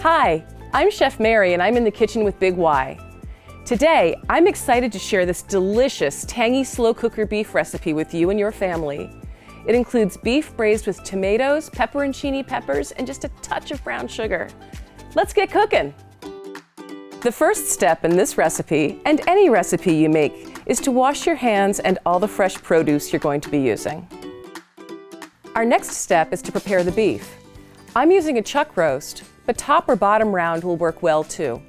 Hi, I'm Chef Mary and I'm in the kitchen with Big Y. Today, I'm excited to share this delicious, tangy slow cooker beef recipe with you and your family. It includes beef braised with tomatoes, pepperoncini peppers, and just a touch of brown sugar. Let's get cooking. The first step in this recipe, and any recipe you make, is to wash your hands and all the fresh produce you're going to be using. Our next step is to prepare the beef. I'm using a chuck roast, but top or bottom round will work well too.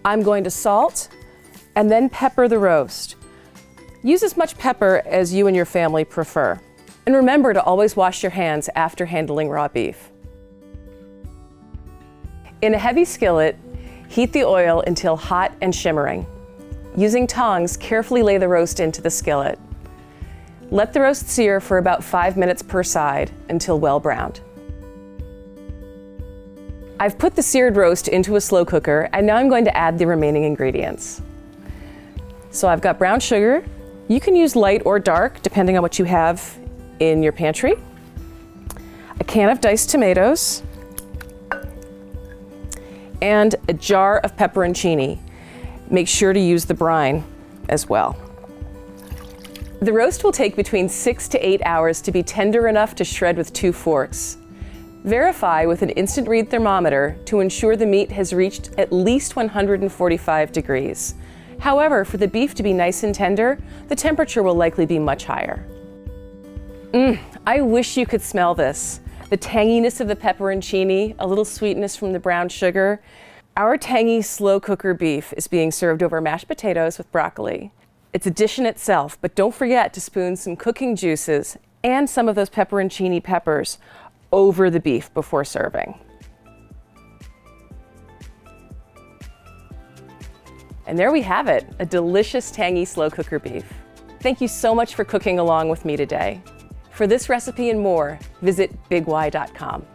I'm going to salt and then pepper the roast. Use as much pepper as you and your family prefer. And remember to always wash your hands after handling raw beef. In a heavy skillet, heat the oil until hot and shimmering. Using tongs, carefully lay the roast into the skillet. Let the roast sear for about 5 minutes per side until well browned. I've put the seared roast into a slow cooker and now I'm going to add the remaining ingredients. So I've got brown sugar. You can use light or dark depending on what you have in your pantry. A can of diced tomatoes and a jar of pepperoncini. Make sure to use the brine as well. The roast will take between 6 to 8 hours to be tender enough to shred with 2 forks. Verify with an instant read thermometer to ensure the meat has reached at least 145 degrees. However, for the beef to be nice and tender, the temperature will likely be much higher. I wish you could smell this. The tanginess of the pepperoncini, a little sweetness from the brown sugar. Our tangy slow cooker beef is being served over mashed potatoes with broccoli. It's a dish in itself, but don't forget to spoon some cooking juices and some of those pepperoncini peppers over the beef before serving. And there we have it, a delicious tangy slow cooker beef. Thank you so much for cooking along with me today. For this recipe and more, visit bigY.com.